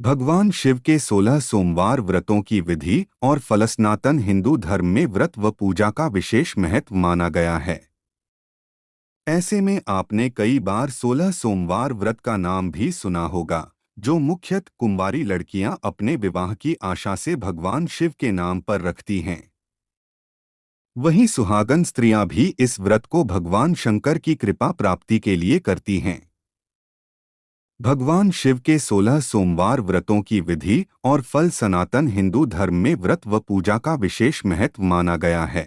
भगवान शिव के 16 सोमवार व्रतों की विधि और फल सनातन हिंदू धर्म में व्रत व पूजा का विशेष महत्व माना गया है। ऐसे में आपने कई बार 16 सोमवार व्रत का नाम भी सुना होगा, जो मुख्यतः कुंवारी लड़कियां अपने विवाह की आशा से भगवान शिव के नाम पर रखती हैं। वहीं सुहागन स्त्रियां भी इस व्रत को भगवान शंकर की कृपा प्राप्ति के लिए करती हैं। भगवान शिव के 16 सोमवार व्रतों की विधि और फल सनातन हिंदू धर्म में व्रत व पूजा का विशेष महत्व माना गया है।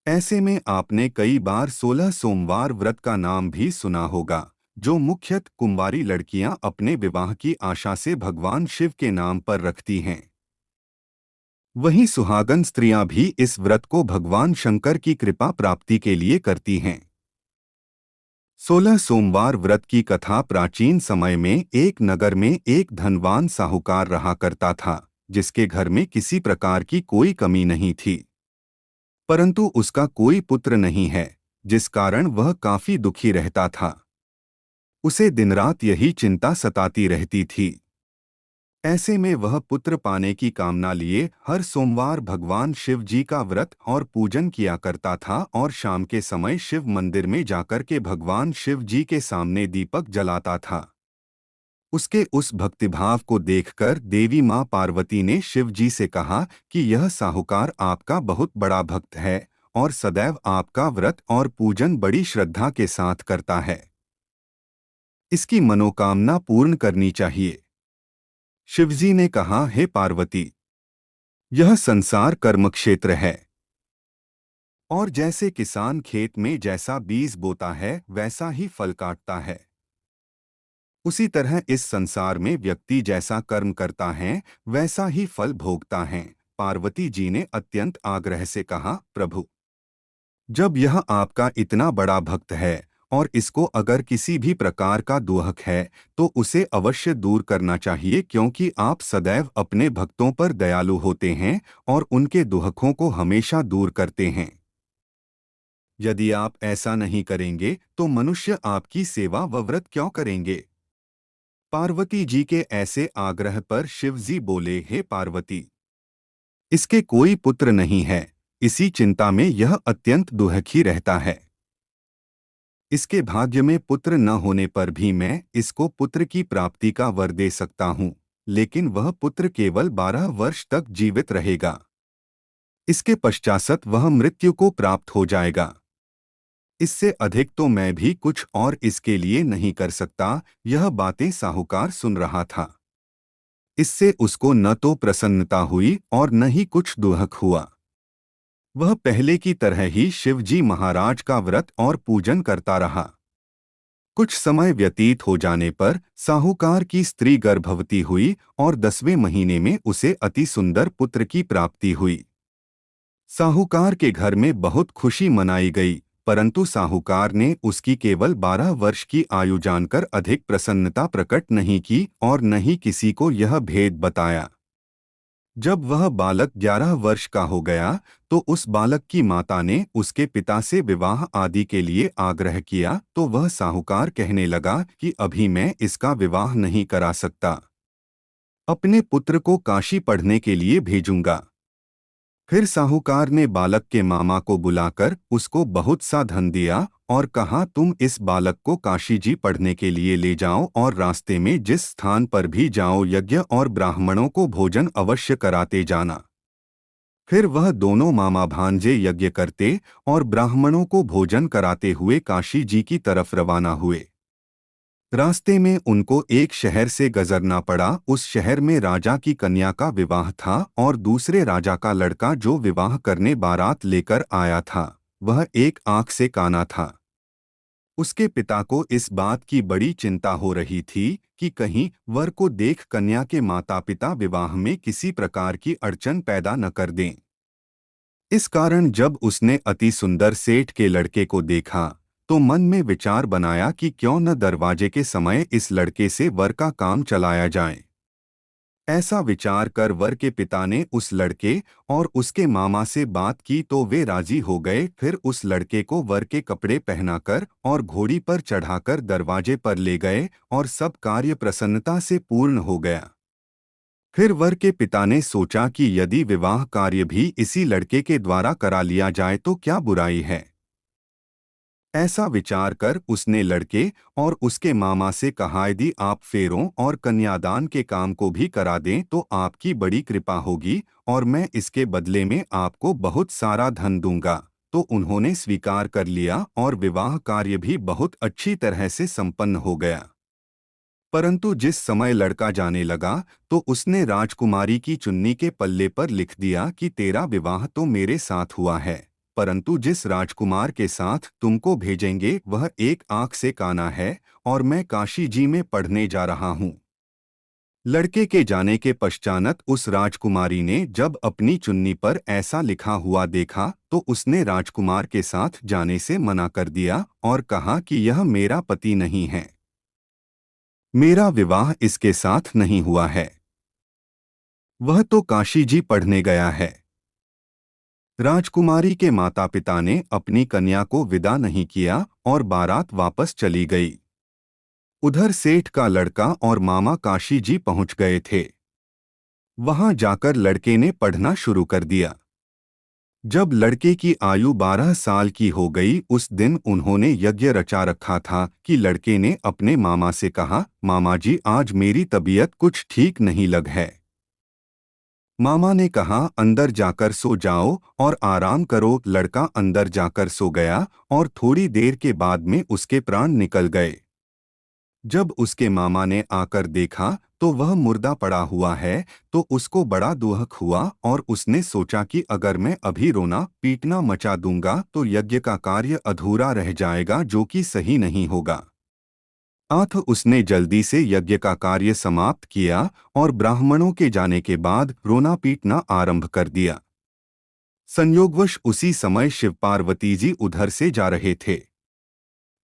ऐसे में आपने कई बार 16 सोमवार व्रत का नाम भी सुना होगा, जो मुख्यतः कुंवारी लड़कियां अपने विवाह की आशा से भगवान शिव के नाम पर रखती हैं। वहीं सुहागन स्त्रियां भी इस व्रत को भगवान शंकर की कृपा प्राप्ति के लिए करती हैं। 16 सोमवार व्रत की कथा प्राचीन समय में एक नगर में एक धनवान साहूकार रहा करता था, जिसके घर में किसी प्रकार की कोई कमी नहीं थी। परंतु उसका कोई पुत्र नहीं है, जिस कारण वह काफी दुखी रहता था। उसे दिन रात यही चिंता सताती रहती थी। ऐसे में वह पुत्र पाने की कामना लिए हर सोमवार भगवान शिव जी का व्रत और पूजन किया करता था और शाम के समय शिव मंदिर में जाकर के भगवान शिव जी के सामने दीपक जलाता था। उसके उस भक्तिभाव को देखकर देवी मां पार्वती ने शिव जी से कहा कि यह साहूकार आपका बहुत बड़ा भक्त है और सदैव आपका व्रत और पूजन बड़ी श्रद्धा के साथ करता है। इसकी मनोकामना पूर्ण करनी चाहिए। शिवजी ने कहा, हे पार्वती, यह संसार कर्मक्षेत्र है और जैसे किसान खेत में जैसा बीज बोता है वैसा ही फल काटता है, उसी तरह इस संसार में व्यक्ति जैसा कर्म करता है वैसा ही फल भोगता है। पार्वती जी ने अत्यंत आग्रह से कहा, प्रभु, जब यह आपका इतना बड़ा भक्त है और इसको अगर किसी भी प्रकार का दुहक है तो उसे अवश्य दूर करना चाहिए, क्योंकि आप सदैव अपने भक्तों पर दयालु होते हैं और उनके दुहकों को हमेशा दूर करते हैं। यदि आप ऐसा नहीं करेंगे तो मनुष्य आपकी सेवा व व्रत क्यों करेंगे? पार्वती जी के ऐसे आग्रह पर शिवजी बोले, हे पार्वती, इसके कोई पुत्र नहीं है, इसी चिंता में यह अत्यंत दुखी रहता है। इसके भाग्य में पुत्र न होने पर भी मैं इसको पुत्र की प्राप्ति का वर दे सकता हूँ, लेकिन वह पुत्र केवल 12 वर्ष तक जीवित रहेगा। इसके पश्चात वह मृत्यु को प्राप्त हो जाएगा। इससे अधिक तो मैं भी कुछ और इसके लिए नहीं कर सकता। यह बातें साहूकार सुन रहा था। इससे उसको न तो प्रसन्नता हुई और न ही कुछ दुहक हुआ। वह पहले की तरह ही शिवजी महाराज का व्रत और पूजन करता रहा। कुछ समय व्यतीत हो जाने पर साहूकार की स्त्री गर्भवती हुई और 10वें महीने में उसे अति सुंदर पुत्र की प्राप्ति हुई। साहूकार के घर में बहुत खुशी मनाई गई, परंतु साहूकार ने उसकी केवल 12 वर्ष की आयु जानकर अधिक प्रसन्नता प्रकट नहीं की और न ही किसी को यह भेद बताया। जब वह बालक 11 वर्ष का हो गया तो उस बालक की माता ने उसके पिता से विवाह आदि के लिए आग्रह किया, तो वह साहूकार कहने लगा कि अभी मैं इसका विवाह नहीं करा सकता, अपने पुत्र को काशी पढ़ने के लिए भेजूंगा। फिर साहूकार ने बालक के मामा को बुलाकर उसको बहुत सा धन दिया और कहा, तुम इस बालक को काशी जी पढ़ने के लिए ले जाओ और रास्ते में जिस स्थान पर भी जाओ यज्ञ और ब्राह्मणों को भोजन अवश्य कराते जाना। फिर वह दोनों मामा भांजे यज्ञ करते और ब्राह्मणों को भोजन कराते हुए काशी जी की तरफ रवाना हुए। रास्ते में उनको एक शहर से गुजरना पड़ा। उस शहर में राजा की कन्या का विवाह था और दूसरे राजा का लड़का जो विवाह करने बारात लेकर आया था, वह एक आंख से काना था। उसके पिता को इस बात की बड़ी चिंता हो रही थी कि कहीं वर को देख कन्या के माता पिता विवाह में किसी प्रकार की अड़चन पैदा न कर दें। इस कारण जब उसने अति सुंदर सेठ के लड़के को देखा तो मन में विचार बनाया कि क्यों न दरवाजे के समय इस लड़के से वर का काम चलाया जाए। ऐसा विचार कर वर के पिता ने उस लड़के और उसके मामा से बात की तो वे राजी हो गए। फिर उस लड़के को वर के कपड़े पहनाकर और घोड़ी पर चढ़ाकर दरवाजे पर ले गए और सब कार्य प्रसन्नता से पूर्ण हो गया। फिर वर के पिता ने सोचा कि यदि विवाह कार्य भी इसी लड़के के द्वारा करा लिया जाए तो क्या बुराई है। ऐसा विचार कर उसने लड़के और उसके मामा से कहा, यदि आप फेरों और कन्यादान के काम को भी करा दें तो आपकी बड़ी कृपा होगी और मैं इसके बदले में आपको बहुत सारा धन दूंगा। तो उन्होंने स्वीकार कर लिया और विवाह कार्य भी बहुत अच्छी तरह से संपन्न हो गया। परंतु जिस समय लड़का जाने लगा तो उसने राजकुमारी की चुन्नी के पल्ले पर लिख दिया कि तेरा विवाह तो मेरे साथ हुआ है, परंतु जिस राजकुमार के साथ तुमको भेजेंगे वह एक आंख से काना है और मैं काशी जी में पढ़ने जा रहा हूँ। लड़के के जाने के पश्चात उस राजकुमारी ने जब अपनी चुन्नी पर ऐसा लिखा हुआ देखा तो उसने राजकुमार के साथ जाने से मना कर दिया और कहा कि यह मेरा पति नहीं है, मेरा विवाह इसके साथ नहीं हुआ है, वह तो काशी जी पढ़ने गया है। राजकुमारी के माता पिता ने अपनी कन्या को विदा नहीं किया और बारात वापस चली गई। उधर सेठ का लड़का और मामा काशी जी पहुंच गए थे। वहां जाकर लड़के ने पढ़ना शुरू कर दिया। जब लड़के की आयु 12 साल की हो गई उस दिन उन्होंने यज्ञ रचा रखा था कि लड़के ने अपने मामा से कहा, मामा जी आज मेरी तबीयत कुछ ठीक नहीं लग है। मामा ने कहा, अंदर जाकर सो जाओ और आराम करो। लड़का अंदर जाकर सो गया और थोड़ी देर के बाद में उसके प्राण निकल गए। जब उसके मामा ने आकर देखा तो वह मुर्दा पड़ा हुआ है तो उसको बड़ा दुख हुआ और उसने सोचा कि अगर मैं अभी रोना पीटना मचा दूंगा तो यज्ञ का कार्य अधूरा रह जाएगा, जो कि सही नहीं होगा। उसने जल्दी से यज्ञ का कार्य समाप्त किया और ब्राह्मणों के जाने के बाद रोना पीटना आरंभ कर दिया। संयोगवश उसी समय शिव पार्वती जी उधर से जा रहे थे।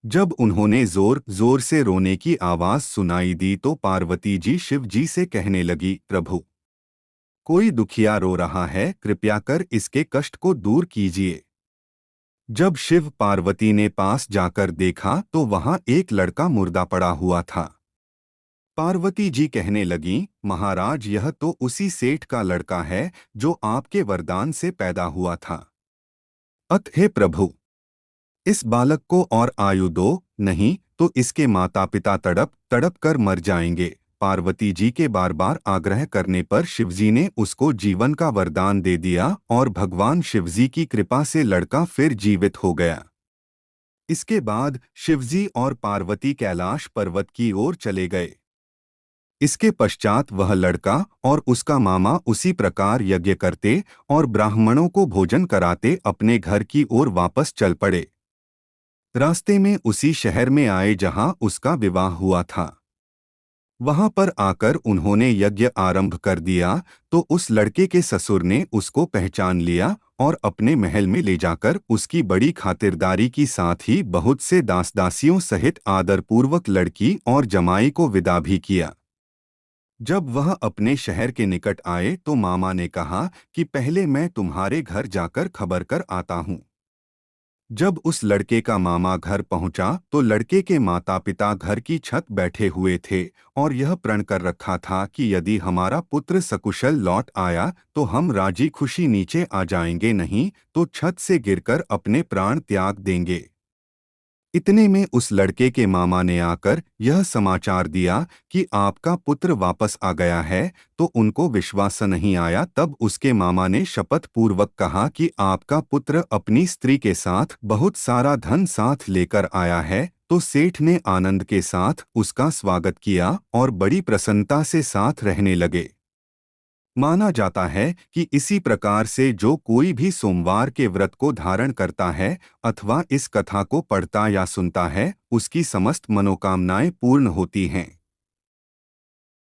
जब उन्होंने जोर जोर से रोने की आवाज सुनाई दी तो पार्वती जी शिव जी से कहने लगी, प्रभु कोई दुखिया रो रहा है, कृपया कर इसके कष्ट को दूर कीजिए। जब शिव पार्वती ने पास जाकर देखा तो वहां एक लड़का मुर्दा पड़ा हुआ था। पार्वती जी कहने लगीं, महाराज यह तो उसी सेठ का लड़का है जो आपके वरदान से पैदा हुआ था। हे प्रभु, इस बालक को और आयु दो, नहीं तो इसके माता पिता तड़प तड़प कर मर जाएंगे। पार्वती जी के बार बार आग्रह करने पर शिवजी ने उसको जीवन का वरदान दे दिया और भगवान शिवजी की कृपा से लड़का फिर जीवित हो गया। इसके बाद शिवजी और पार्वती कैलाश पर्वत की ओर चले गए। इसके पश्चात वह लड़का और उसका मामा उसी प्रकार यज्ञ करते और ब्राह्मणों को भोजन कराते अपने घर की ओर वापस चल पड़े। रास्ते में उसी शहर में आए जहां उसका विवाह हुआ था। वहां पर आकर उन्होंने यज्ञ आरंभ कर दिया तो उस लड़के के ससुर ने उसको पहचान लिया और अपने महल में ले जाकर उसकी बड़ी खातिरदारी की साथ ही बहुत से दास दासियों सहित आदरपूर्वक लड़की और जमाई को विदा भी किया। जब वह अपने शहर के निकट आए तो मामा ने कहा कि पहले मैं तुम्हारे घर जाकर खबर कर आता हूँ। जब उस लड़के का मामा घर पहुंचा तो लड़के के माता पिता घर की छत बैठे हुए थे और यह प्रण कर रखा था कि यदि हमारा पुत्र सकुशल लौट आया तो हम राजी खुशी नीचे आ जाएंगे, नहीं तो छत से गिरकर अपने प्राण त्याग देंगे। इतने में उस लड़के के मामा ने आकर यह समाचार दिया कि आपका पुत्र वापस आ गया है, तो उनको विश्वास नहीं आया। तब उसके मामा ने शपथ पूर्वक कहा कि आपका पुत्र अपनी स्त्री के साथ बहुत सारा धन साथ लेकर आया है। तो सेठ ने आनंद के साथ उसका स्वागत किया और बड़ी प्रसन्नता से साथ रहने लगे। माना जाता है कि इसी प्रकार से जो कोई भी सोमवार के व्रत को धारण करता है अथवा इस कथा को पढ़ता या सुनता है उसकी समस्त मनोकामनाएं पूर्ण होती हैं।